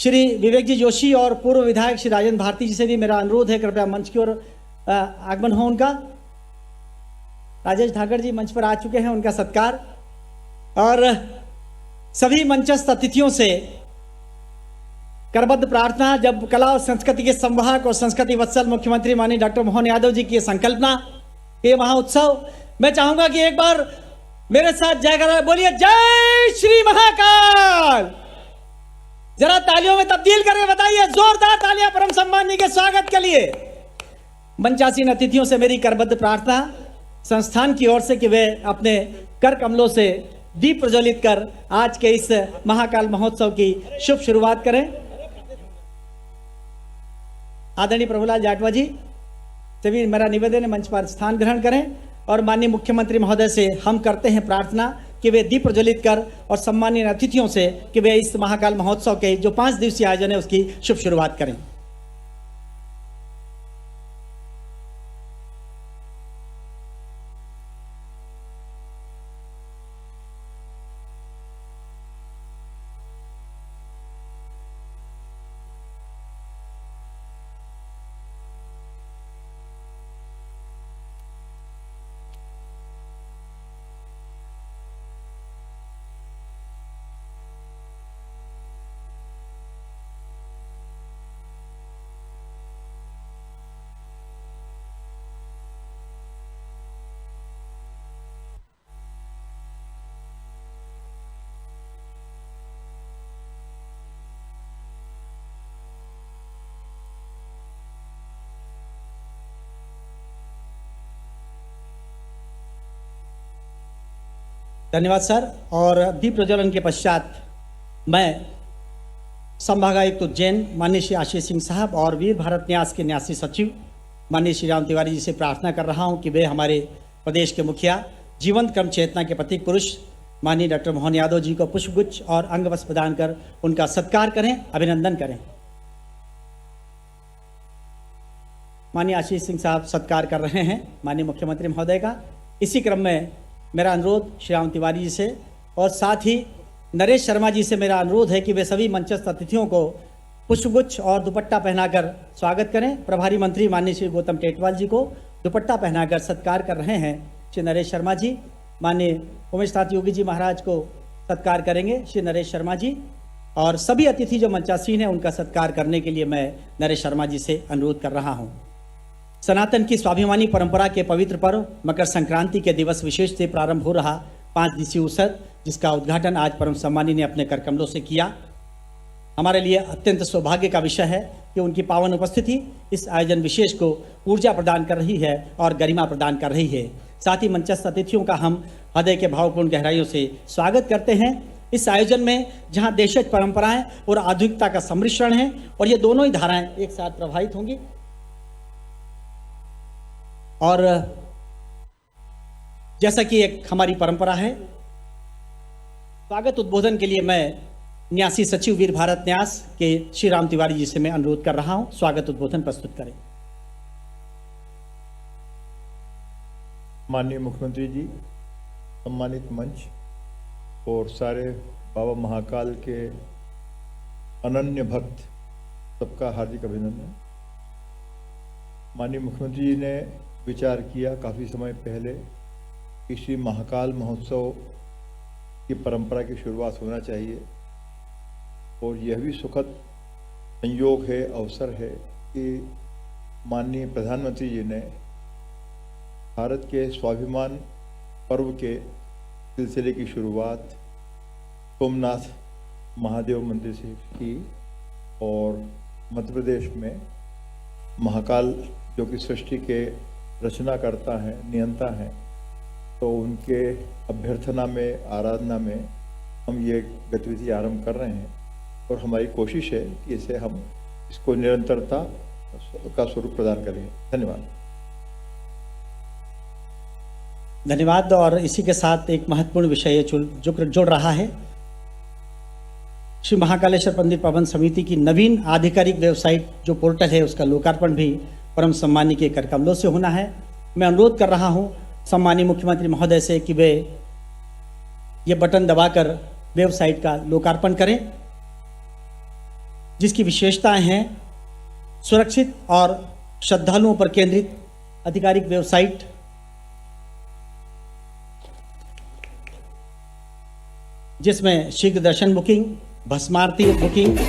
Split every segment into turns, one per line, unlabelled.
श्री विवेक जी जोशी और पूर्व विधायक श्री राजेंद्र भारती जी से भी मेरा अनुरोध है, कृपया मंच की ओर आगमन हो उनका। राजेश ठाकर जी मंच पर आ चुके हैं, उनका सत्कार। और सभी मंचस्थ अतिथियों से करबद्ध प्रार्थना, जब कला और संस्कृति के संवाहक और संस्कृति वत्सल मुख्यमंत्री माननीय डॉक्टर मोहन यादव जी की संकल्पना ये महाउत्सव, मैं चाहूंगा कि एक बार मेरे साथ जयकारा बोलिए, जय श्री महाकाल। जरा तालियों में तब्दील करके बताइए, जोरदार तालियां परम सम्माननीय के स्वागत के लिए। मंचासीन अतिथियों से मेरी करबद्ध प्रार्थना संस्थान की ओर से कि वे अपने कर कमलों से दीप प्रज्वलित कर आज के इस महाकाल महोत्सव की शुभ शुरुआत करें। आदरणीय प्रभुलाल जाटवा जी से भी मेरा निवेदन है, मंच पर स्थान ग्रहण करें। और माननीय मुख्यमंत्री महोदय से हम करते हैं प्रार्थना कि वे दीप प्रज्वलित कर और सम्मानीय अतिथियों से कि वे इस महाकाल महोत्सव के जो 5 दिवसीय आयोजन है उसकी शुभ शुरुआत करें। धन्यवाद सर। और दीप प्रज्वलन के पश्चात मैं संभागायुक्त उज्जैन माननीय श्री आशीष सिंह साहब और वीर भारत न्यास के न्यासी सचिव माननीय श्री राम तिवारी जी से प्रार्थना कर रहा हूं कि वे हमारे प्रदेश के मुखिया जीवंत कर्म चेतना के प्रतीक पुरुष माननीय डॉक्टर मोहन यादव जी को पुष्पगुच्छ और अंगवस्त्र प्रदान कर उनका सत्कार करें, अभिनंदन करें। माननीय आशीष सिंह साहब सत्कार कर रहे हैं माननीय मुख्यमंत्री महोदय का। इसी क्रम में मेरा अनुरोध श्री राम तिवारी जी से और साथ ही नरेश शर्मा जी से मेरा अनुरोध है कि वे सभी मंचस्थ अतिथियों को पुष्पगुच्छ और दुपट्टा पहनाकर स्वागत करें। प्रभारी मंत्री माननीय श्री गौतम टेटवाल जी को दुपट्टा पहनाकर सत्कार कर रहे हैं श्री नरेश शर्मा जी। माननीय उमेश नाथ योगी जी महाराज को सत्कार करेंगे श्री नरेश शर्मा जी। और सभी अतिथि जो मंचासीन हैं उनका सत्कार करने के लिए मैं नरेश शर्मा जी से अनुरोध कर रहा हूँ। सनातन की स्वाभिमानी परंपरा के पवित्र पर्व मकर संक्रांति के दिवस विशेष से प्रारंभ हो रहा 5 दिवसीय उत्सव, जिसका उद्घाटन आज परम सम्मानीय ने अपने कर कमलों से किया, हमारे लिए अत्यंत सौभाग्य का विषय है कि उनकी पावन उपस्थिति इस आयोजन विशेष को ऊर्जा प्रदान कर रही है और गरिमा प्रदान कर रही है। साथ ही मंचस्थ अतिथियों का हम हृदय के भावपूर्ण गहराइयों से स्वागत करते हैं इस आयोजन में, जहाँ देशज परंपराएं और आधुनिकता का सम्मिश्रण है और ये दोनों ही धाराएं एक साथ प्रभावित होंगी। और जैसा कि एक हमारी परंपरा है, स्वागत उद्बोधन के लिए मैं न्यासी सचिव वीर भारत न्यास के श्री राम तिवारी जी से मैं अनुरोध कर रहा हूं, स्वागत उद्बोधन प्रस्तुत करें।
माननीय मुख्यमंत्री जी, सम्मानित मंच और सारे बाबा महाकाल के अनन्य भक्त, सबका हार्दिक अभिनंदन। माननीय मुख्यमंत्री जी ने विचार किया काफ़ी समय पहले कि श्री महाकाल महोत्सव की परंपरा की शुरुआत होना चाहिए और यह भी सुखद संयोग है, अवसर है कि माननीय प्रधानमंत्री जी ने भारत के स्वाभिमान पर्व के सिलसिले की शुरुआत सोमनाथ महादेव मंदिर से की और मध्य प्रदेश में महाकाल जो कि सृष्टि के रचना करता है, नियंता है, तो उनके अभ्यर्थना में, आराधना में हम ये गतिविधि आरंभ कर रहे हैं और हमारी कोशिश है कि इसे हम इसको निरंतरता का स्वरूप प्रदान करेंगे। धन्यवाद।
धन्यवाद। और इसी के साथ एक महत्वपूर्ण विषय जुड़ रहा है। श्री महाकालेश्वर पंडित पावन समिति की नवीन आधिकारिक वेबसाइट जो पोर्टल है उसका लोकार्पण भी परम सम्मानीय के कर कमलों से होना है। मैं अनुरोध कर रहा हूं सम्मानीय मुख्यमंत्री महोदय से कि वे ये बटन दबाकर वेबसाइट का लोकार्पण करें। जिसकी विशेषताएं हैं सुरक्षित और श्रद्धालुओं पर केंद्रित आधिकारिक वेबसाइट, जिसमें शीघ्र दर्शन बुकिंग, भस्मारती बुकिंग,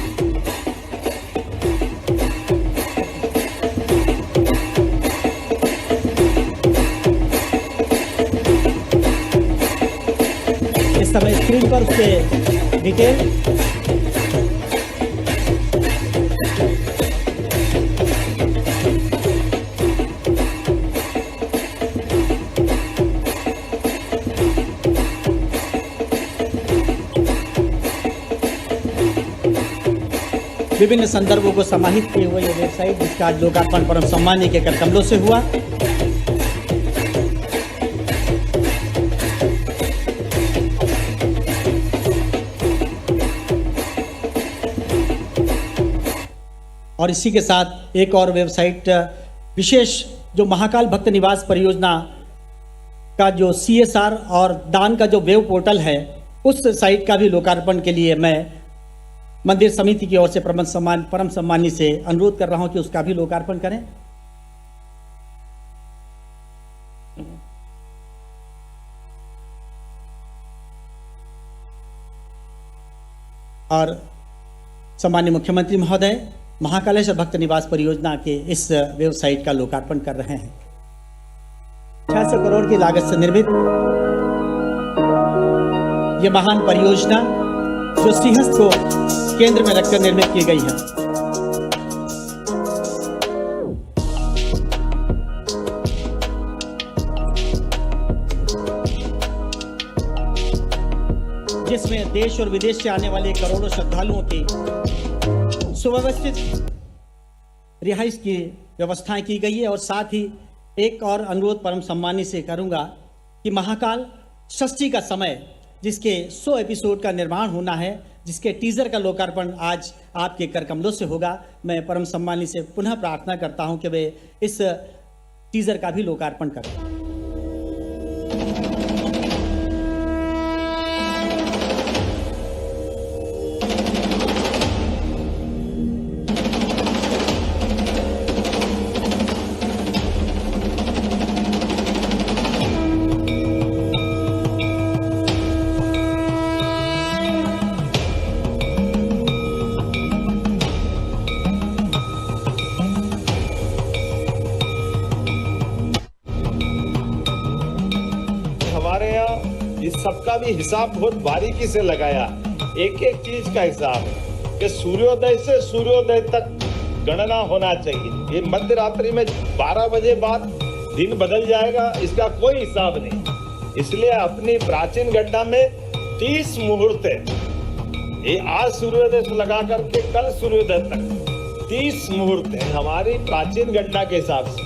इस समय स्क्रीन पर उसके डिटेल, विभिन्न संदर्भों को समाहित किए हुए ये वेबसाइट, जिसका आज लोकार्पण परम सम्मानीय के कर कमलों से हुआ। और इसी के साथ एक और वेबसाइट विशेष, जो महाकाल भक्त निवास परियोजना का जो CSR और दान का जो वेब पोर्टल है, उस साइट का भी लोकार्पण के लिए मैं मंदिर समिति की ओर से परम सम्मानी से अनुरोध कर रहा हूं कि उसका भी लोकार्पण करें। और सम्माननीय मुख्यमंत्री महोदय महाकालेश्वर भक्त निवास परियोजना के इस वेबसाइट का लोकार्पण कर रहे हैं। 600 करोड़ की लागत से निर्मित ये महान परियोजना, जो सिंहस्थ को केंद्र में रखकर निर्मित की गई है, जिसमें देश और विदेश से आने वाले करोड़ों श्रद्धालुओं की सुव्यवस्थित रिहाइश की व्यवस्थाएं की गई है। और साथ ही एक और अनुरोध परम सम्मानी से करूंगा कि महाकाल षष्ठी का समय, जिसके 100 एपिसोड का निर्माण होना है, जिसके टीजर का लोकार्पण आज आपके कर कमलों से होगा, मैं परम सम्मानी से पुनः प्रार्थना करता हूं कि वे इस टीजर का भी लोकार्पण करें।
हमारे यहाँ इस सबका भी हिसाब बहुत बारीकी से लगाया, एक एक चीज का हिसाब है कि सूर्योदय से सूर्योदय तक गणना होना चाहिए। ये मध्य रात्रि में 12 बजे बाद दिन बदल जाएगा, इसका कोई हिसाब नहीं। इसलिए अपनी प्राचीन गणना में 30 मुहूर्त है, ये आज सूर्योदय से लगा करके कल सूर्योदय तक 30 मुहूर्त है हमारी प्राचीन गणना के हिसाब से।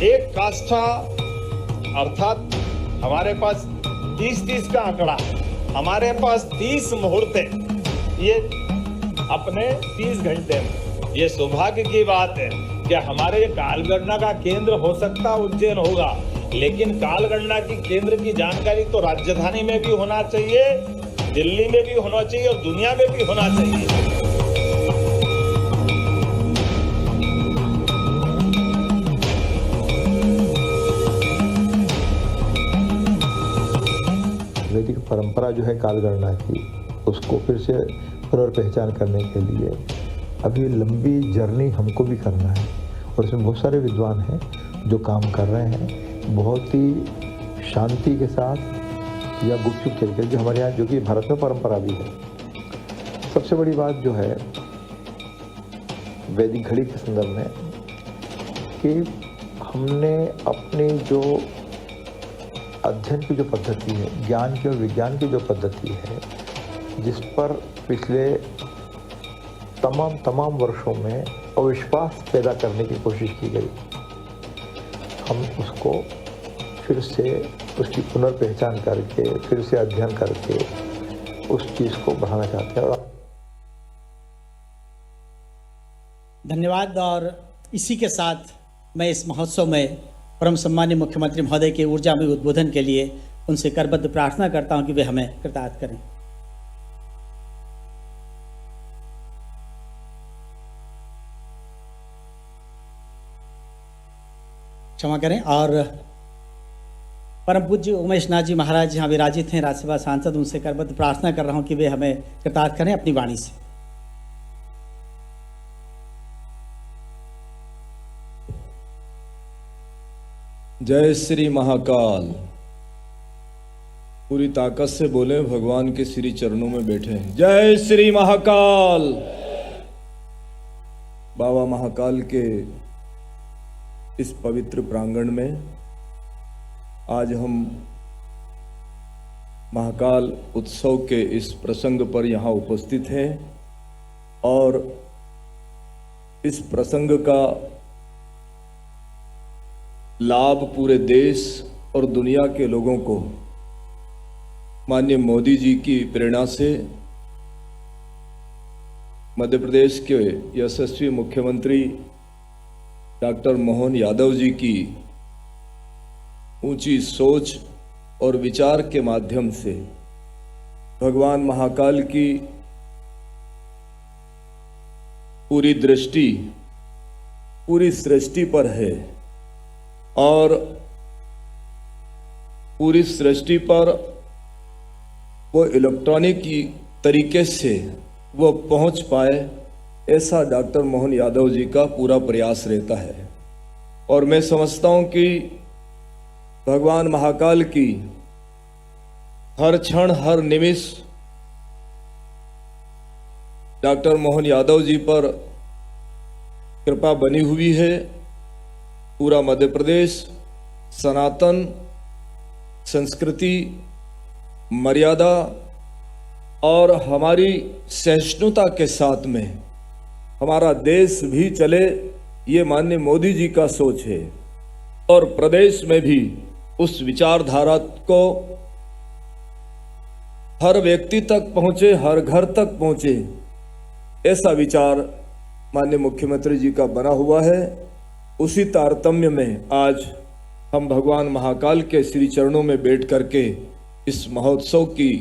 एक काष्ठा अर्थात हमारे पास 30 का आंकड़ा है, हमारे पास 30 मुहूर्त है, ये अपने 30 घंटे में। ये सौभाग्य की बात है कि हमारे कालगणना का केंद्र हो सकता उज्जैन होगा, लेकिन कालगणना की केंद्र की जानकारी तो राजधानी में भी होना चाहिए, दिल्ली में भी होना चाहिए और दुनिया में भी होना चाहिए।
वैदिक परंपरा जो है कालगणना की, उसको फिर से पुनर्पहचान करने के लिए अभी लंबी जर्नी हमको भी करना है। और इसमें बहुत सारे विद्वान हैं जो काम कर रहे हैं, बहुत ही शांति के साथ या गुपचुप तरीके, जो हमारे यहाँ, जो कि भारत में परंपरा भी है। सबसे बड़ी बात जो है वैदिक घड़ी के संदर्भ में कि हमने अपनी जो अध्ययन की जो पद्धति है, ज्ञान की और विज्ञान की जो पद्धति है, जिस पर पिछले तमाम वर्षों में अविश्वास पैदा करने की कोशिश की गई, हम उसको फिर से उसकी पुनर्पहचान करके, फिर से अध्ययन करके उस चीज़ को बढ़ाना चाहते हैं।
धन्यवाद। और इसी के साथ मैं इस महोत्सव में परम सम्मानीय मुख्यमंत्री महोदय के ऊर्जामय उद्बोधन के लिए उनसे करबद्ध प्रार्थना करता हूं कि वे हमें कृतार्थ करें। क्षमा करें। और परम पूज्य उमेश नाथ जी महाराज यहाँ विराजित हैं, राज्यसभा सांसद, उनसे करबद्ध प्रार्थना कर रहा हूँ कि वे हमें कृतार्थ करें अपनी वाणी से।
जय श्री महाकाल। पूरी ताकत से बोले, भगवान के श्री चरणों में बैठे हैं। जय श्री महाकाल। बाबा महाकाल के इस पवित्र प्रांगण में आज हम महाकाल उत्सव के इस प्रसंग पर यहाँ उपस्थित हैं और इस प्रसंग का लाभ पूरे देश और दुनिया के लोगों को माननीय मोदी जी की प्रेरणा से मध्य प्रदेश के यशस्वी मुख्यमंत्री डॉक्टर मोहन यादव जी की ऊंची सोच और विचार के माध्यम से भगवान महाकाल की पूरी दृष्टि पूरी सृष्टि पर है और पूरी सृष्टि पर वो इलेक्ट्रॉनिक तरीके से वो पहुंच पाए, ऐसा डॉक्टर मोहन यादव जी का पूरा प्रयास रहता है। और मैं समझता हूं कि भगवान महाकाल की हर क्षण हर निमिष डॉक्टर मोहन यादव जी पर कृपा बनी हुई है। पूरा मध्य प्रदेश सनातन संस्कृति, मर्यादा और हमारी सहिष्णुता के साथ में हमारा देश भी चले, ये माननीय मोदी जी का सोच है। और प्रदेश में भी उस विचारधारा को हर व्यक्ति तक पहुंचे, हर घर तक पहुंचे, ऐसा विचार माननीय मुख्यमंत्री जी का बना हुआ है। उसी तारतम्य में आज हम भगवान महाकाल के श्री चरणों में बैठ करके इस महोत्सव की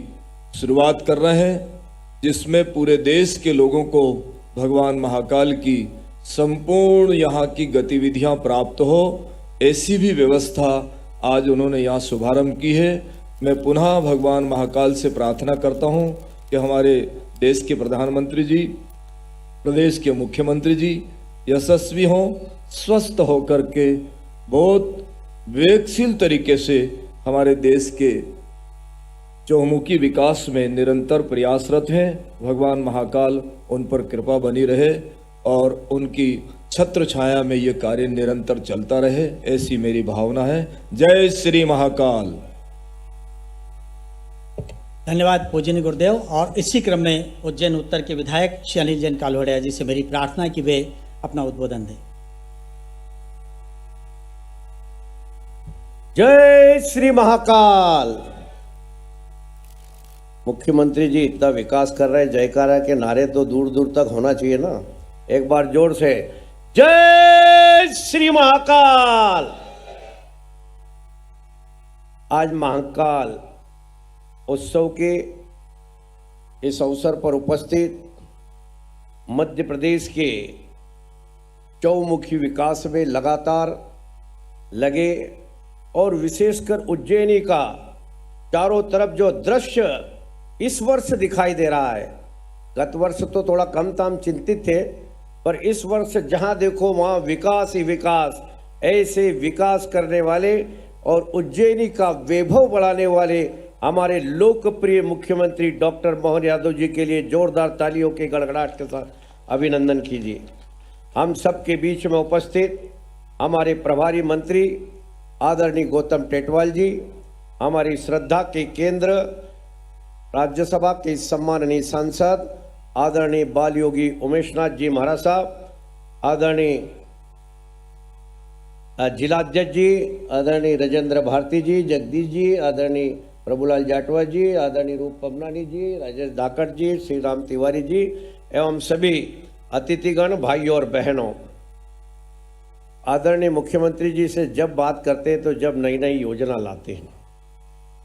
शुरुआत कर रहे हैं, जिसमें पूरे देश के लोगों को भगवान महाकाल की संपूर्ण यहाँ की गतिविधियाँ प्राप्त हो, ऐसी भी व्यवस्था आज उन्होंने यहाँ शुभारंभ की है। मैं पुनः भगवान महाकाल से प्रार्थना करता हूँ कि हमारे देश के प्रधानमंत्री जी, प्रदेश के मुख्यमंत्री जी यशस्वी हों, स्वस्थ होकर के बहुत विवेकशील तरीके से हमारे देश के चौमुखी विकास में निरंतर प्रयासरत हैं। भगवान महाकाल उन पर कृपा बनी रहे और उनकी छत्र छाया में ये कार्य निरंतर चलता रहे, ऐसी मेरी भावना है। जय श्री महाकाल।
धन्यवाद पूजनीय गुरुदेव। और इसी क्रम में उज्जैन उत्तर के विधायक श्री अनिल जैन कालवड़िया जी से मेरी प्रार्थना कि वे अपना उद्बोधन दें।
जय श्री महाकाल। मुख्यमंत्री जी इतना विकास कर रहे हैं, जयकारा के नारे तो दूर दूर तक होना चाहिए ना। एक बार जोर से जय श्री महाकाल। आज महाकाल उत्सव के इस अवसर पर उपस्थित मध्य प्रदेश के चौमुखी विकास में लगातार लगे और विशेषकर उज्जैनी का चारों तरफ जो दृश्य इस वर्ष दिखाई दे रहा है, गत वर्ष तो थोड़ा कम ताम चिंतित थे, पर इस वर्ष जहां देखो वहां विकास ही विकास, ऐसे विकास करने वाले और उज्जैनी का वैभव बढ़ाने वाले हमारे लोकप्रिय मुख्यमंत्री डॉक्टर मोहन यादव जी के लिए जोरदार तालियों के गड़गड़ाहट के साथ अभिनंदन कीजिए। हम सबके बीच में उपस्थित हमारे प्रभारी मंत्री आदरणीय गौतम टेटवाल जी, हमारी श्रद्धा के केंद्र राज्यसभा के सम्माननीय सांसद आदरणीय बाल योगी उमेश नाथ जी महाराज साहब, आदरणीय जिलाध्यक्ष जी आदरणीय राजेंद्र भारती जी, जगदीश जी, आदरणीय प्रभुलाल जाटवा जी, आदरणीय रूप पमनानी जी, राजेश धाकड़ जी, श्री राम तिवारी जी एवं सभी अतिथिगण, भाइयों और बहनों। आदरणीय मुख्यमंत्री जी से जब बात करते हैं तो जब नई नई योजना लाते हैं।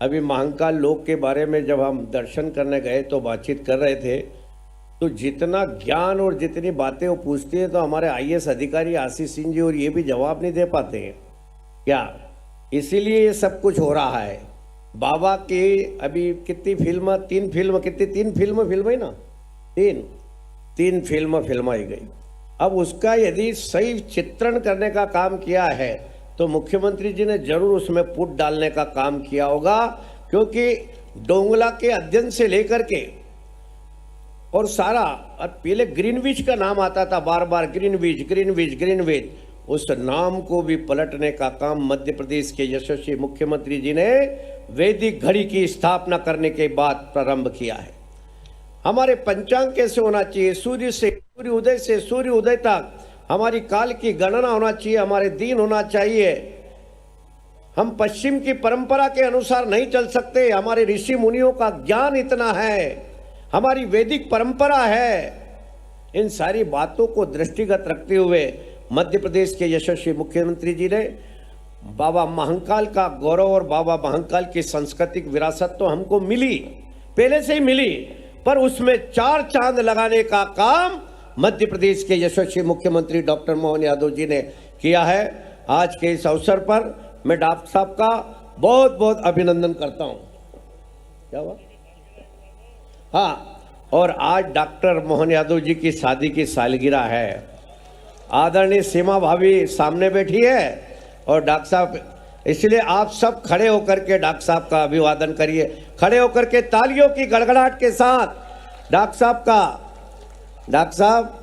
अभी महाकाल लोक के बारे में जब हम दर्शन करने गए तो बातचीत कर रहे थे, तो जितना ज्ञान और जितनी बातें वो पूछते हैं तो हमारे IAS अधिकारी आशीष सिंह जी और ये भी जवाब नहीं दे पाते हैं। क्या? इसीलिए ये सब कुछ हो रहा है। बाबा की अभी कितनी फिल्म, तीन फिल्म ही ना, तीन फिल्म फिल्माई गई। अब उसका यदि सही चित्रण करने का काम किया है तो मुख्यमंत्री जी ने जरूर उसमें पुट डालने का काम किया होगा, क्योंकि डोंगला के अध्ययन से लेकर के और सारा, और पहले ग्रीनविच का नाम आता था बार बार, ग्रीनविच, उस नाम को भी पलटने का काम मध्य प्रदेश के यशस्वी मुख्यमंत्री जी ने वैदिक घड़ी की स्थापना करने के बाद प्रारंभ किया है। हमारे पंचांग कैसे होना चाहिए, सूर्य उदय से सूर्य उदय तक हमारी काल की गणना होना चाहिए, हमारे दिन होना चाहिए। हम पश्चिम की परंपरा के अनुसार नहीं चल सकते। हमारे ऋषि मुनियों का ज्ञान इतना है, हमारी वैदिक परंपरा है। इन सारी बातों को दृष्टिगत रखते हुए मध्य प्रदेश के यशस्वी मुख्यमंत्री जी ने बाबा महाकाल का गौरव और बाबा महाकाल की सांस्कृतिक विरासत तो हमको मिली, पहले से ही मिली, पर उसमें 4 चांद लगाने का काम मध्य प्रदेश के यशस्वी मुख्यमंत्री डॉक्टर मोहन यादव जी ने किया है। आज के इस अवसर पर मैं डॉक्टर साहब का बहुत बहुत अभिनंदन करता हूं। क्या हुआ? हाँ, और आज डॉक्टर मोहन यादव जी की शादी की सालगिरह है। आदरणीय सीमा भाभी सामने बैठी है और डॉक्टर साहब, इसलिए आप सब खड़े होकर के डॉक्टर साहब का अभिवादन करिए, खड़े होकर के तालियों की गड़गड़ाहट के साथ डॉक्टर साहब का। डॉक्टर साहब,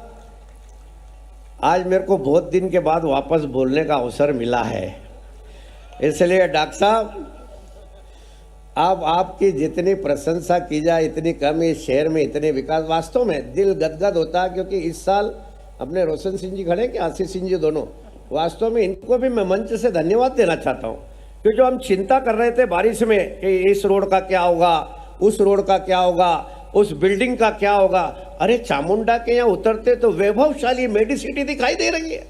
आज मेरे को बहुत दिन के बाद वापस बोलने का अवसर मिला है, इसलिए डॉक्टर साहब अब आपकी जितनी प्रशंसा की जाए इतनी कम। इस शहर में इतने विकास, वास्तव में दिल गदगद होता है, क्योंकि इस साल अपने रोशन सिंह जी खड़े कि आशीष सिंह जी दोनों, वास्तव में इनको भी मैं मंच से धन्यवाद देना चाहता हूँ, क्योंकि जो हम चिंता कर रहे थे बारिश में कि इस रोड का क्या होगा, उस रोड का क्या होगा, उस बिल्डिंग का क्या होगा, अरे चामुंडा के यहाँ उतरते तो वैभवशाली मेडिसिटी दिखाई दे रही है,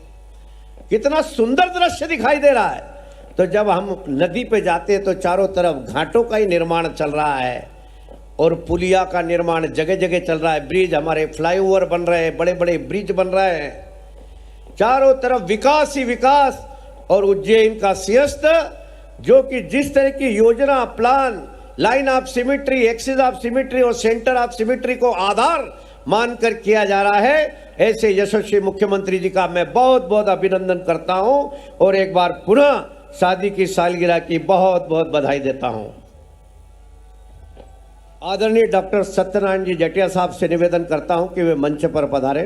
कितना सुंदर दृश्य दिखाई दे रहा है। तो जब हम नदी पे जाते तो चारों तरफ घाटों का ही निर्माण चल रहा है और पुलिया का निर्माण जगह जगह चल रहा है, ब्रिज, हमारे फ्लाईओवर बन रहे हैं, बड़े बड़े ब्रिज बन रहे हैं, चारों तरफ विकास ही विकास। और उज्जैन का सिंहस्थ, जो कि जिस तरह की योजना, plan, line of symmetry, axis of symmetry और सेंटर ऑफ सिमेट्री को आधार मानकर किया जा रहा है, ऐसे यशस्वी मुख्यमंत्री जी का मैं बहुत बहुत अभिनंदन करता हूं और एक बार पुनः शादी की सालगिरह की बहुत बहुत बधाई देता हूं। आदरणीय डॉक्टर सत्यनारायण जी जटिया साहब से निवेदन करता हूं कि वे मंच पर पधारे।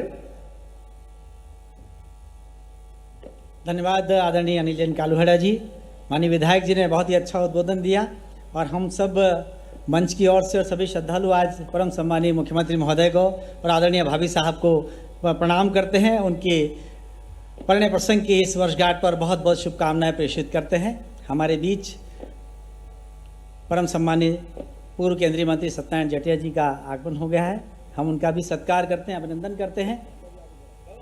धन्यवाद आदरणीय अनिल जैन कालूहड़ा जी। माननीय विधायक जी ने बहुत ही अच्छा उद्बोधन दिया और हम सब मंच की ओर से और सभी श्रद्धालु आज परम सम्मानीय मुख्यमंत्री महोदय को और आदरणीय भाभी साहब को प्रणाम करते हैं। उनके परिणय प्रसंग की इस वर्षगांठ पर बहुत बहुत शुभकामनाएं प्रेषित करते हैं। हमारे बीच परम सम्मानीय पूर्व केंद्रीय मंत्री सत्यनारायण जटिया जी का आगमन हो गया है, हम उनका भी सत्कार करते हैं, अभिनंदन करते हैं।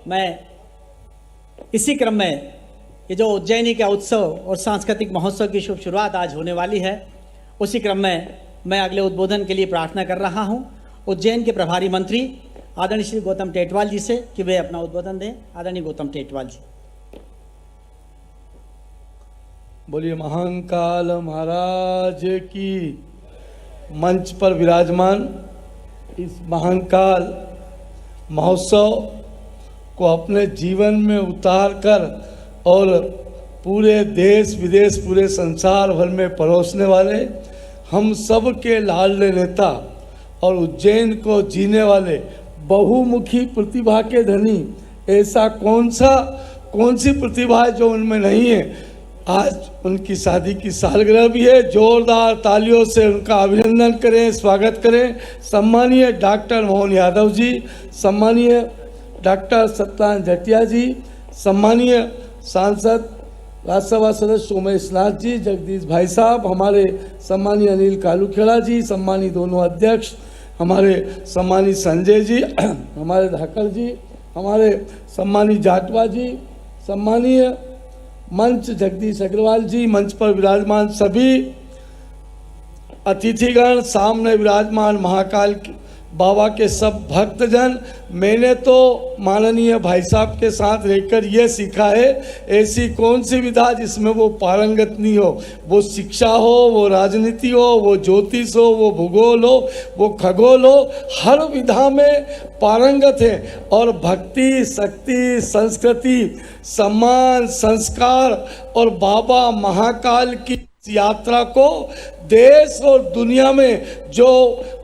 मैं इसी क्रम में ये जो उज्जैनी का उत्सव और सांस्कृतिक महोत्सव की शुभ शुरुआत आज होने वाली है, उसी क्रम में मैं अगले उद्बोधन के लिए प्रार्थना कर रहा हूं उज्जैन के प्रभारी मंत्री आदरणीय श्री गौतम टेटवाल जी से कि वे अपना उद्बोधन दें। आदरणीय गौतम टेटवाल जी।
बोलिए महाकाल महाराज की। मंच पर विराजमान इस महाकाल महोत्सव को अपने जीवन में उतार कर और पूरे देश विदेश, पूरे संसार भर में परोसने वाले हम सब के लाडले नेता और उज्जैन को जीने वाले बहुमुखी प्रतिभा के धनी, ऐसा कौन सी प्रतिभा है जो उनमें नहीं है। आज उनकी शादी की सालगिरह भी है, जोरदार तालियों से उनका अभिनंदन करें, स्वागत करें। सम्मानीय डॉक्टर मोहन यादव जी, सम्मानीय डॉक्टर सत्यनारायण जटिया जी, सम्मानीय सांसद राज्यसभा सदस्य उमेश नाथ जी, जगदीश भाई साहब, हमारे सम्मानीय अनिल कालूखेड़ा जी, सम्मानीय दोनों अध्यक्ष, हमारे सम्मानीय संजय जी, हमारे धाकड़ जी, हमारे सम्मानीय जाटवा जी, सम्मानीय मंच जगदीश अग्रवाल जी, मंच पर विराजमान सभी अतिथिगण, सामने विराजमान महाकाल बाबा के सब भक्तजन, मैंने तो माननीय भाई साहब के साथ रहकर ये सीखा है, ऐसी कौन सी विधा जिसमें वो पारंगत नहीं हो। वो शिक्षा हो, वो राजनीति हो, वो ज्योतिष हो, वो भूगोल हो, वो खगोल हो, हर विधा में पारंगत है। और भक्ति, शक्ति, संस्कृति, सम्मान, संस्कार और बाबा महाकाल की यात्रा को देश और दुनिया में जो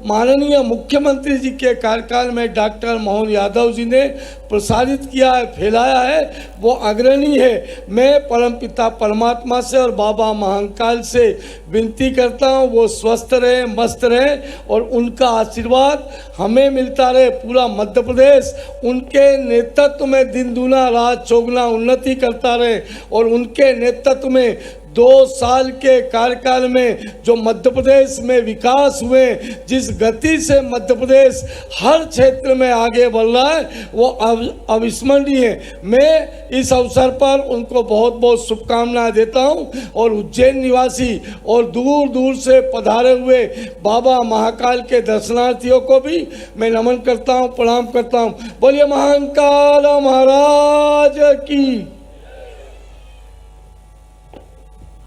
माननीय मुख्यमंत्री जी के कार्यकाल में डॉक्टर मोहन यादव जी ने प्रसारित किया है, फैलाया है, वो अग्रणी है। मैं परमपिता परमात्मा से और बाबा महाकाल से विनती करता हूँ वो स्वस्थ रहे, मस्त रहे और उनका आशीर्वाद हमें मिलता रहे। पूरा मध्य प्रदेश उनके नेतृत्व में दिन दूना रात चौगुना उन्नति करता रहे और उनके नेतृत्व में 2 साल के कार्यकाल में जो मध्य प्रदेश में विकास हुए, जिस गति से मध्य प्रदेश हर क्षेत्र में आगे बढ़ रहा है वो अविस्मरणीय है। मैं इस अवसर पर उनको बहुत बहुत शुभकामनाएं देता हूं और उज्जैन निवासी और दूर दूर से पधारे हुए बाबा महाकाल के दर्शनार्थियों को भी मैं नमन करता हूं, प्रणाम करता हूं। बोलिए महाकाल महाराज की।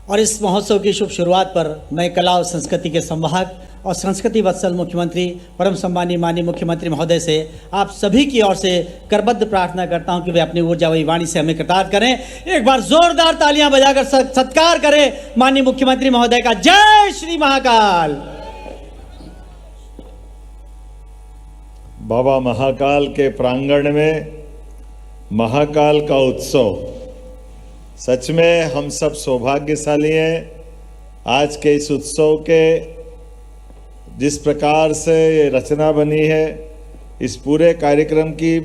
और इस महोत्सव की शुभ शुरुआत पर मैं कला और संस्कृति के संवाहक और संस्कृति वत्सल मुख्यमंत्री परम सम्मानीय माननीय मुख्यमंत्री महोदय से आप सभी की ओर से करबद्ध प्रार्थना करता हूं कि वे अपनी ऊर्जावाही वाणी से हमें कृतार्थ करें। एक बार जोरदार तालियां बजाकर सत्कार करें माननीय मुख्यमंत्री महोदय का। जय श्री महाकाल।
बाबा महाकाल के प्रांगण में महाकाल का उत्सव, सच में हम सब सौभाग्यशाली हैं। आज के इस उत्सव के जिस प्रकार से ये रचना बनी है, इस पूरे कार्यक्रम की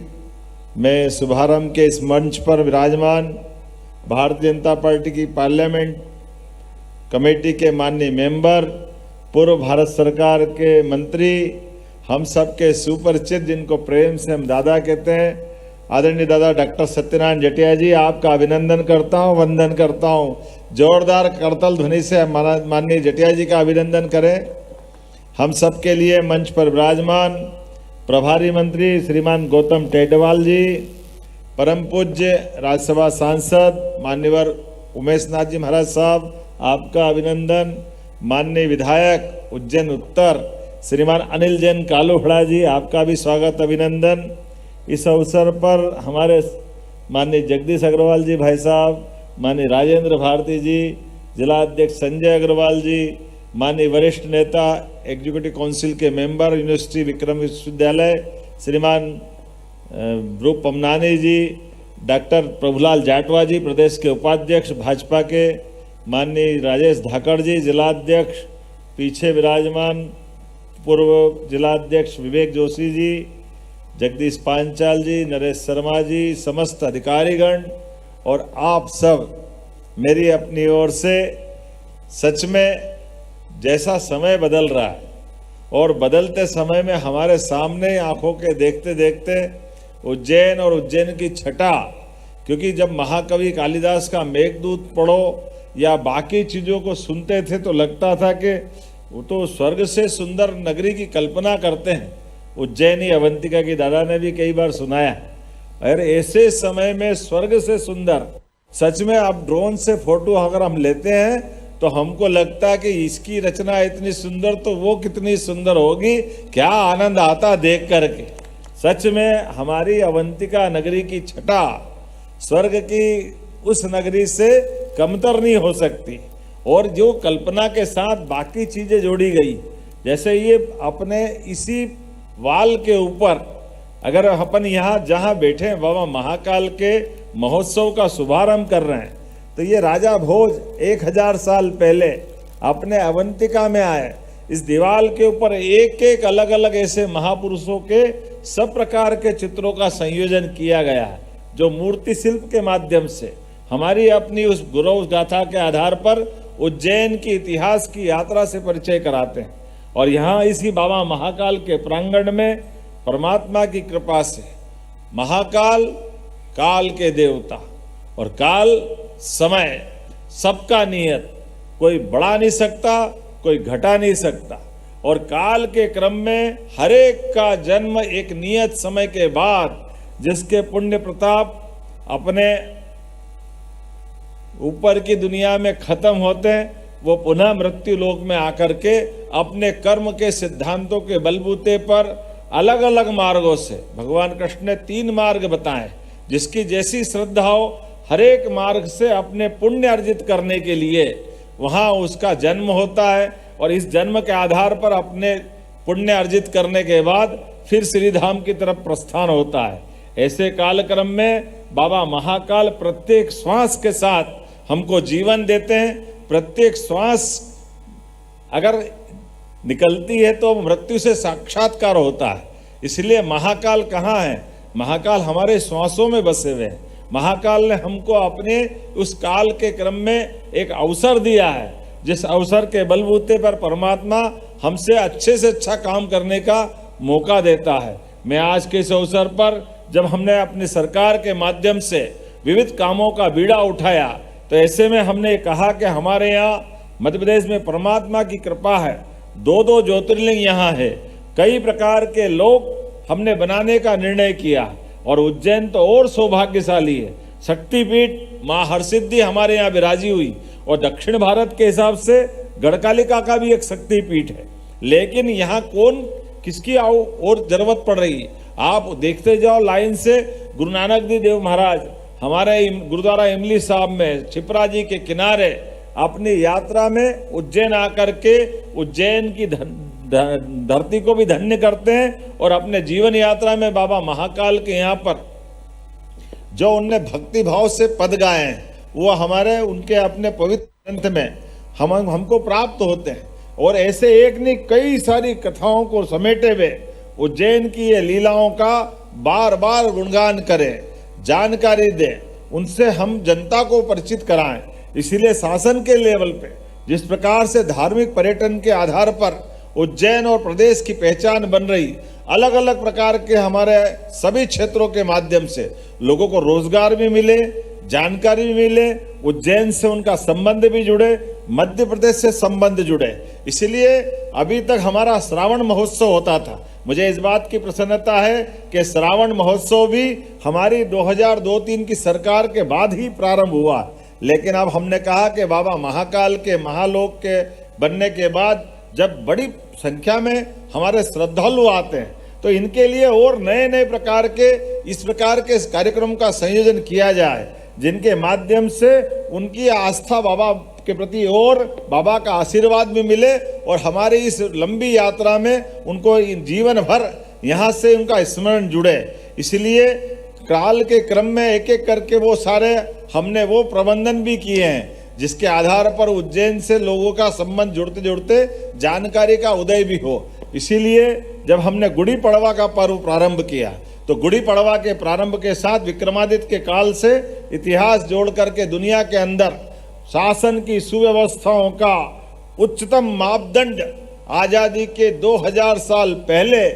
मैं शुभारंभ के इस मंच पर विराजमान भारतीय जनता पार्टी की पार्लियामेंट कमेटी के माननीय मेंबर, पूर्व भारत सरकार के मंत्री, हम सब के सुपरिचित, जिनको प्रेम से हम दादा कहते हैं, आदरणीय दादा डॉक्टर सत्यनारायण जटिया जी, आपका अभिनंदन करता हूं, वंदन करता हूं। जोरदार करतल ध्वनि से माननीय जटिया जी का अभिनंदन करें। हम सब के लिए मंच पर विराजमान प्रभारी मंत्री श्रीमान गौतम टेडवाल जी, परम पूज्य राज्यसभा सांसद मान्यवर उमेश नाथ जी महाराज साहब, आपका अभिनंदन। माननीय विधायक उज्जैन उत्तर श्रीमान अनिल जैन कालूखड़ा जी, आपका भी स्वागत, अभिनंदन। इस अवसर पर हमारे माननीय जगदीश अग्रवाल जी भाई साहब, माननीय राजेंद्र भारती जी, जिला अध्यक्ष संजय अग्रवाल जी, माननीय वरिष्ठ नेता एग्जीक्यूटिव काउंसिल के मेंबर यूनिवर्सिटी विक्रम विश्वविद्यालय श्रीमान ब्रूप पमनानी जी, डॉक्टर प्रभुलाल जाटवा जी प्रदेश के उपाध्यक्ष भाजपा के, माननीय राजेश धाकड़ जी जिलाध्यक्ष, पीछे विराजमान पूर्व जिलाध्यक्ष विवेक जोशी जी, जगदीश पांचाल जी, नरेश शर्मा जी, समस्त अधिकारीगण और आप सब, मेरी अपनी ओर से सच में जैसा समय बदल रहा है और बदलते समय में हमारे सामने आंखों के देखते देखते उज्जैन और उज्जैन की छटा, क्योंकि जब महाकवि कालिदास का मेघदूत पढ़ो या बाकी चीज़ों को सुनते थे तो लगता था कि वो तो स्वर्ग से सुंदर नगरी की कल्पना करते हैं। उज्जैनी अवंतिका की दादा ने भी कई बार सुनाया। अरे ऐसे समय में स्वर्ग से सुंदर, सच में अब ड्रोन से फोटो अगर हम लेते हैं तो हमको लगता है कि इसकी रचना इतनी सुंदर तो वो कितनी सुंदर होगी, क्या आनंद आता देख करके। सच में हमारी अवंतिका नगरी की छटा स्वर्ग की उस नगरी से कमतर नहीं हो सकती। और जो कल्पना के साथ बाकी चीजें जोड़ी गई, जैसे ये अपने इसी वाल के ऊपर अगर अपन यहाँ जहाँ बैठे हैं बाबा महाकाल के महोत्सव का शुभारंभ कर रहे हैं, तो ये राजा भोज 1000 साल पहले अपने अवंतिका में आए। इस दीवार के ऊपर एक एक अलग अलग ऐसे महापुरुषों के सब प्रकार के चित्रों का संयोजन किया गया है, जो मूर्ति शिल्प के माध्यम से हमारी अपनी उस गौरव गाथा के आधार पर उज्जैन की इतिहास की यात्रा से परिचय कराते हैं। और यहाँ इसी बाबा महाकाल के प्रांगण में परमात्मा की कृपा से महाकाल काल के देवता और काल समय सबका नियत, कोई बढ़ा नहीं सकता, कोई घटा नहीं सकता। और काल के क्रम में हर एक का जन्म एक नियत समय के बाद जिसके पुण्य प्रताप अपने ऊपर की दुनिया में खत्म होते हैं, वो पुनः मृत्यु लोक में आकर के अपने कर्म के सिद्धांतों के बलबूते पर अलग अलग मार्गों से, भगवान कृष्ण ने 3 मार्ग बताए, जिसकी जैसी श्रद्धा हो हर एक मार्ग से अपने पुण्य अर्जित करने के लिए वहाँ उसका जन्म होता है और इस जन्म के आधार पर अपने पुण्य अर्जित करने के बाद फिर श्रीधाम की तरफ प्रस्थान होता है। ऐसे कालक्रम में बाबा महाकाल प्रत्येक श्वास के साथ हमको जीवन देते हैं। प्रत्येक श्वास अगर निकलती है तो मृत्यु से साक्षात्कार होता है। इसलिए महाकाल कहाँ है? महाकाल हमारे श्वासों में बसे हुए हैं। महाकाल ने हमको अपने उस काल के क्रम में एक अवसर दिया है, जिस अवसर के बलबूते पर परमात्मा हमसे अच्छे से अच्छा काम करने का मौका देता है। मैं आज के इस अवसर पर जब हमने अपनी सरकार के माध्यम से विविध कामों का बीड़ा उठाया, तो ऐसे में हमने कहा कि हमारे यहाँ मध्य प्रदेश में परमात्मा की कृपा है, 2 ज्योतिर्लिंग यहाँ है, कई प्रकार के लोग हमने बनाने का निर्णय किया और उज्जैन तो और सौभाग्यशाली है। शक्तिपीठ माँ हरसिद्धि हमारे यहाँ विराजी हुई और दक्षिण भारत के हिसाब से गढ़कालिका का भी एक शक्तिपीठ है। लेकिन यहाँ कौन किसकी और जरूरत पड़ रही है? आप देखते जाओ लाइन से। गुरु नानक देव महाराज हमारे गुरुद्वारा इमली साहब में छिपरा जी के किनारे अपनी यात्रा में उज्जैन आकर के उज्जैन की धरती को भी धन्य करते हैं और अपने जीवन यात्रा में बाबा महाकाल के यहाँ पर जो उनने भक्ति भाव से पद गाए हैं वो हमारे उनके अपने पवित्र ग्रंथ में हमको प्राप्त होते हैं। और ऐसे एक नहीं कई सारी कथाओं को समेटे हुए उज्जैन की ये लीलाओं का बार बार गुणगान करें, जानकारी दें, उनसे हम जनता को परिचित कराएं। इसीलिए शासन के लेवल पे जिस प्रकार से धार्मिक पर्यटन के आधार पर उज्जैन और प्रदेश की पहचान बन रही, अलग अलग प्रकार के हमारे सभी क्षेत्रों के माध्यम से लोगों को रोजगार भी मिले, जानकारी भी मिले, उज्जैन से उनका संबंध भी जुड़े, मध्य प्रदेश से संबंध जुड़े। इसलिए अभी तक हमारा श्रावण महोत्सव होता था। मुझे इस बात की प्रसन्नता है कि श्रावण महोत्सव भी हमारी 2002-03 की सरकार के बाद ही प्रारंभ हुआ। लेकिन अब हमने कहा कि बाबा महाकाल के महालोक के बनने के बाद जब बड़ी संख्या में हमारे श्रद्धालु आते हैं तो इनके लिए और नए नए प्रकार के इस प्रकार के कार्यक्रम का संयोजन किया जाए, जिनके माध्यम से उनकी आस्था बाबा के प्रति और बाबा का आशीर्वाद भी मिले और हमारी इस लंबी यात्रा में उनको जीवन भर यहाँ से उनका स्मरण जुड़े। इसलिए काल के क्रम में एक एक करके वो सारे हमने वो प्रबंधन भी किए हैं, जिसके आधार पर उज्जैन से लोगों का संबंध जुड़ते जुड़ते जानकारी का उदय भी हो। इसीलिए जब हमने गुड़ी पड़वा का पर्व प्रारंभ किया तो गुड़ी पड़वा के प्रारंभ के साथ विक्रमादित्य के काल से इतिहास जोड़ करके दुनिया के अंदर शासन की सुव्यवस्थाओं का उच्चतम मापदंड आजादी के 2000 साल पहले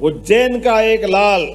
उज्जैन का एक लाल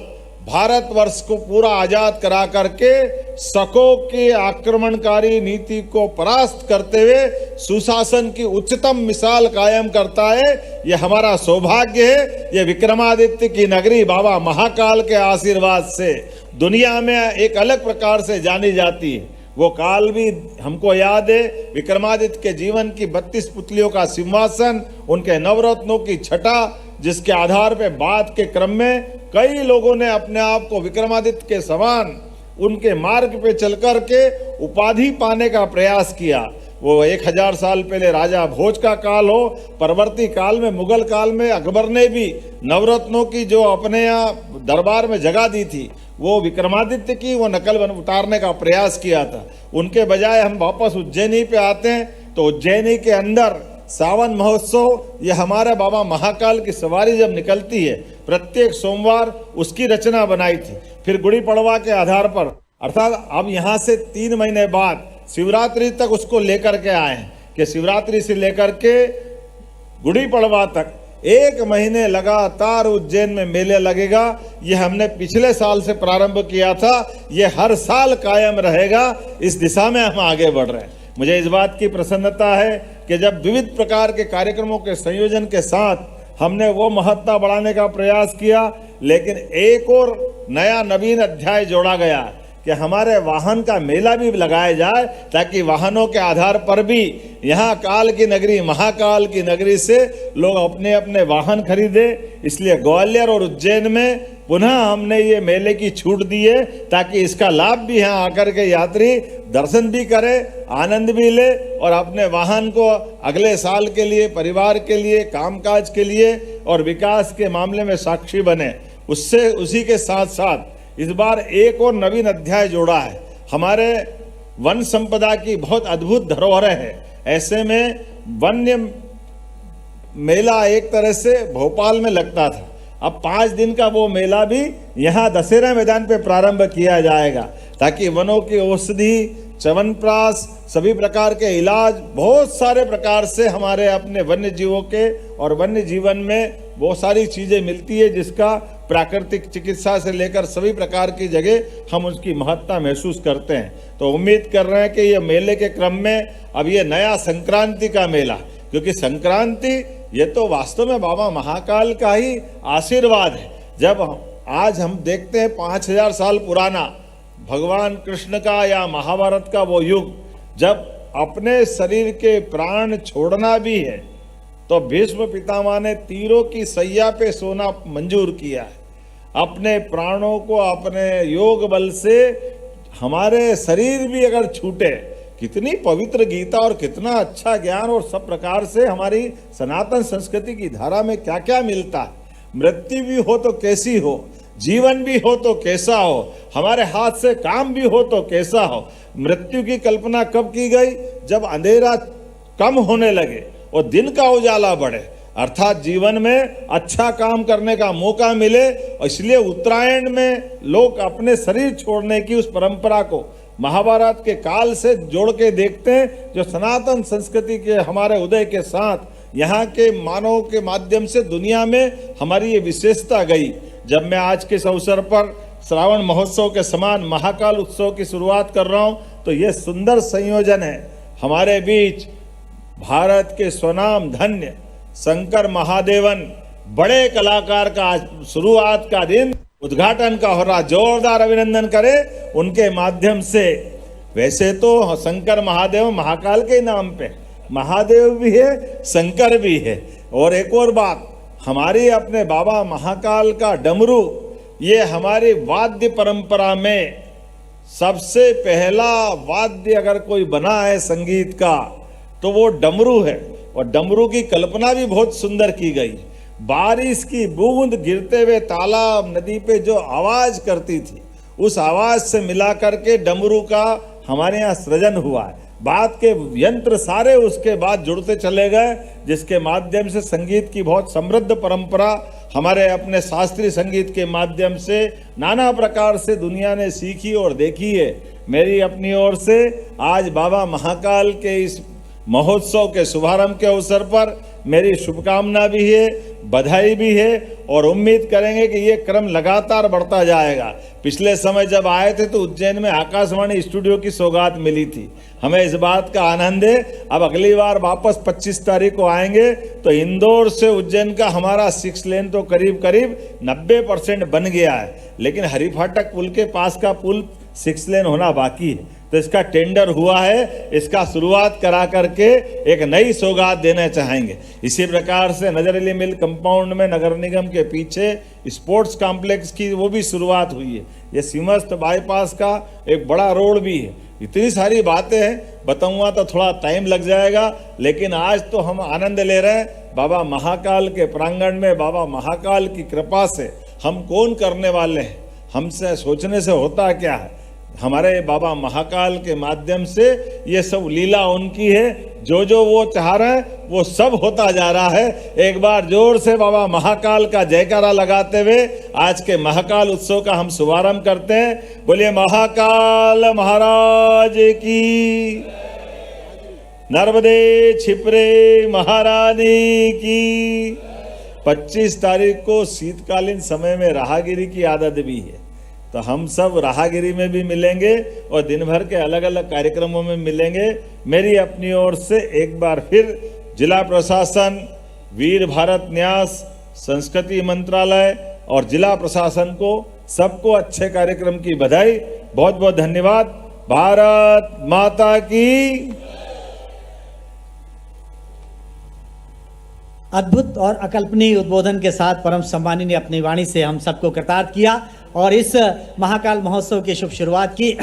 भारतवर्ष को पूरा आजाद करा करके शकों की आक्रमणकारी नीति को परास्त करते हुए सुशासन की उच्चतम मिसाल कायम करता है। यह हमारा सौभाग्य है। यह विक्रमादित्य की नगरी बाबा महाकाल के आशीर्वाद से दुनिया में एक अलग प्रकार से जानी जाती है। वो काल भी हमको याद है, विक्रमादित्य के जीवन की 32 पुतलियों का सिंहासन, उनके नवरत्नों की छटा, जिसके आधार पे बाद के क्रम में कई लोगों ने अपने आप को विक्रमादित्य के समान उनके मार्ग पे चल कर के उपाधि पाने का प्रयास किया। वो 1000 साल पहले राजा भोज का काल हो, परवर्ती काल में मुगल काल में अकबर ने भी नवरत्नों की जो अपने यहाँ दरबार में जगह दी थी वो विक्रमादित्य की वो नकल उतारने का प्रयास किया था। उनके बजाय हम वापस उज्जैनी पे आते हैं तो उज्जैनी के अंदर सावन महोत्सव, ये हमारे बाबा महाकाल की सवारी जब निकलती है प्रत्येक सोमवार उसकी रचना बनाई थी। फिर गुड़ी पड़वा के आधार पर अर्थात अब यहाँ से 3 महीने बाद शिवरात्रि तक उसको लेकर के आए हैं कि शिवरात्रि से लेकर के गुड़ी पड़वा तक 1 महीने लगातार उज्जैन में मेले लगेगा। ये हमने पिछले साल से प्रारंभ किया था, ये हर साल कायम रहेगा। इस दिशा में हम आगे बढ़ रहे हैं। मुझे इस बात की प्रसन्नता है कि जब विविध प्रकार के कार्यक्रमों के संयोजन के साथ हमने वो महत्ता बढ़ाने का प्रयास किया, लेकिन एक और नया नवीन अध्याय जोड़ा गया कि हमारे वाहन का मेला भी लगाया जाए, ताकि वाहनों के आधार पर भी यहाँ काल की नगरी, महाकाल की नगरी से लोग अपने अपने वाहन खरीदे। इसलिए ग्वालियर और उज्जैन में पुनः हमने ये मेले की छूट दी है, ताकि इसका लाभ भी यहाँ आकर के यात्री दर्शन भी करे, आनंद भी ले और अपने वाहन को अगले साल के लिए, परिवार के लिए, कामकाज के लिए और विकास के मामले में साक्षी बने। उससे उसी के साथ साथ इस बार एक और नवीन अध्याय जोड़ा है। हमारे वन संपदा की बहुत अद्भुत धरोहर है। ऐसे में वन्य मेला एक तरह से भोपाल में लगता था, अब 5 दिन का वो मेला भी यहाँ दशहरा मैदान पे प्रारंभ किया जाएगा, ताकि वनों की औषधि, च्यवनप्राश, सभी प्रकार के इलाज, बहुत सारे प्रकार से हमारे अपने वन्य जीवों के और वन्य जीवन में बहुत सारी चीजें मिलती है, जिसका प्राकृतिक चिकित्सा से लेकर सभी प्रकार की जगह हम उसकी महत्ता महसूस करते हैं। तो उम्मीद कर रहे हैं कि ये मेले के क्रम में अब ये नया संक्रांति का मेला, क्योंकि संक्रांति ये तो वास्तव में बाबा महाकाल का ही आशीर्वाद है। जब आज हम देखते हैं 5000 साल पुराना भगवान कृष्ण का या महाभारत का वो युग, जब अपने शरीर के प्राण छोड़ना भी है तो भीष्म पितामह ने तीरों की सैया पे सोना मंजूर किया है। अपने प्राणों को अपने योग बल से हमारे शरीर भी अगर छूटे, कितनी पवित्र गीता और कितना अच्छा ज्ञान और सब प्रकार से हमारी सनातन संस्कृति की धारा में क्या क्या मिलता है। मृत्यु भी हो तो कैसी हो, जीवन भी हो तो कैसा हो, हमारे हाथ से काम भी हो तो कैसा हो। मृत्यु की कल्पना कब की गई? जब अंधेरा कम होने लगे और दिन का उजाला बढ़े, अर्थात जीवन में अच्छा काम करने का मौका मिले। और इसलिए उत्तरायण में लोग अपने शरीर छोड़ने की उस परंपरा को महाभारत के काल से जोड़ के देखते हैं, जो सनातन संस्कृति के हमारे उदय के साथ यहाँ के मानव के माध्यम से दुनिया में हमारी ये विशेषता गई। जब मैं आज के इस अवसर पर श्रावण महोत्सव के समान महाकाल उत्सव की शुरुआत कर रहा हूँ, तो ये सुंदर संयोजन है। हमारे बीच भारत के स्वनाम धन्य शंकर महादेवन बड़े कलाकार का आज शुरुआत का दिन, उद्घाटन का हो रहा, जोरदार अभिनंदन करें उनके माध्यम से। वैसे तो शंकर महादेव महाकाल के नाम पे, महादेव भी है, शंकर भी है। और एक और बात, हमारी अपने बाबा महाकाल का डमरू, ये हमारी वाद्य परंपरा में सबसे पहला वाद्य अगर कोई बना है संगीत का तो वो डमरू है। और डमरू की कल्पना भी बहुत सुंदर की गई। बारिश की बूंद गिरते हुए तालाब, नदी पे जो आवाज करती थी, उस आवाज से मिला करके डमरू का हमारे यहाँ सृजन हुआ है। बात के यंत्र सारे उसके बाद जुड़ते चले गए, जिसके माध्यम से संगीत की बहुत समृद्ध परंपरा हमारे अपने शास्त्रीय संगीत के माध्यम से नाना प्रकार से दुनिया ने सीखी और देखी है। मेरी अपनी ओर से आज बाबा महाकाल के इस महोत्सव के शुभारंभ के अवसर पर मेरी शुभकामना भी है, बधाई भी है, और उम्मीद करेंगे कि ये क्रम लगातार बढ़ता जाएगा। पिछले समय जब आए थे तो उज्जैन में आकाशवाणी स्टूडियो की सौगात मिली थी, हमें इस बात का आनंद है। अब अगली बार वापस 25 तारीख को आएंगे तो इंदौर से उज्जैन का हमारा 6 लेन तो करीब करीब 90% बन गया है, लेकिन हरिफाटक पुल के पास का पुल 6 लेन होना बाकी है। तो इसका टेंडर हुआ है, इसका शुरुआत करा करके एक नई सौगात देना चाहेंगे। इसी प्रकार से नजरअली मिल कंपाउंड में नगर निगम के पीछे स्पोर्ट्स कॉम्प्लेक्स की वो भी शुरुआत हुई है। ये सीमस्त बाईपास का एक बड़ा रोड भी है। इतनी सारी बातें हैं, बताऊंगा तो थोड़ा टाइम लग जाएगा, लेकिन आज तो हम आनंद ले रहे हैं बाबा महाकाल के प्रांगण में। बाबा महाकाल की कृपा से हम कौन करने वाले हैं, हमसे सोचने से होता क्या है। हमारे बाबा महाकाल के माध्यम से ये सब लीला उनकी है, जो वो चाह रहे हैं वो सब होता जा रहा है। एक बार जोर से बाबा महाकाल का जयकारा लगाते हुए आज के महाकाल उत्सव का हम शुभारंभ करते हैं। बोलिए महाकाल महाराज की, नर्मदे छिपरे महारानी की। 25 तारीख को शीतकालीन समय में राहगिरी की आदत भी है, तो हम सब राहगिरी में भी मिलेंगे और दिन भर के अलग अलग कार्यक्रमों में मिलेंगे। मेरी अपनी ओर से एक बार फिर जिला प्रशासन, वीर भारत न्यास संस्कृति मंत्रालय और जिला प्रशासन को सबको अच्छे कार्यक्रम की बधाई। बहुत बहुत धन्यवाद। भारत माता की।
अद्भुत और अकल्पनीय उद्बोधन के साथ परम सम्मानी ने अपनी वाणी से हम सबको कृतार्थ किया और इस महाकाल महोत्सव की शुभ शुरुआत की।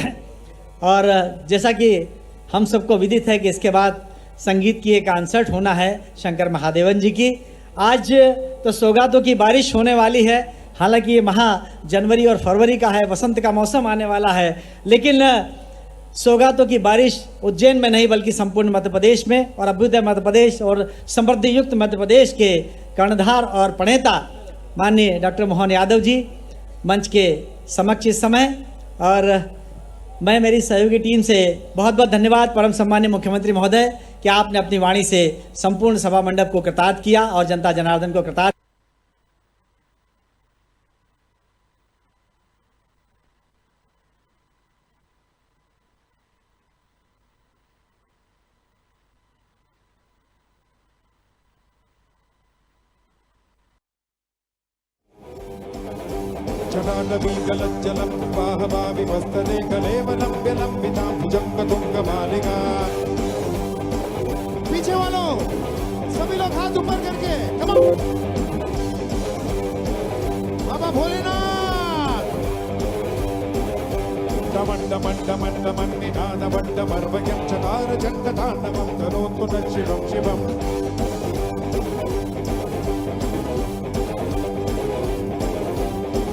और जैसा कि हम सबको विदित है कि इसके बाद संगीत की एक कॉन्सर्ट होना है शंकर महादेवन जी की। आज तो सौगातों की बारिश होने वाली है, हालांकि ये महा जनवरी और फरवरी का है, वसंत का मौसम आने वाला है, लेकिन सौगातों की बारिश उज्जैन में नहीं बल्कि संपूर्ण मध्य प्रदेश में और अभ्युदय मध्य प्रदेश और समृद्धि युक्त मध्य प्रदेश के कर्णधार और प्रणेता माननीय डॉक्टर मोहन यादव जी मंच के समक्ष इस समय। और मैं मेरी सहयोगी टीम से बहुत बहुत धन्यवाद परम सम्मानीय मुख्यमंत्री महोदय कि आपने अपनी वाणी से संपूर्ण सभा मंडप को कृतार्थ किया और जनता जनार्दन को कृतार्थ।
जलानवीगलज्जलं वाहवाविमस्तदे कलेवलम्ब्यलम्बितां भुजङ्गतुङ्गमालिका। पीछे वालों सभी लोग हाथ ऊपर करके कम ऑन। बाबा भोलेनाथ। डमण्डमण्डमण्डमन्निनादमण्डमर्वयं चकार चण्डताण्डवं करोतु न शिवं शिवम्।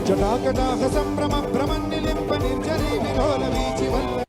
जटाकटाह संभ्रम भ्रमन्निलिम्ब निर्जरी विलोल वीचिवल्ल।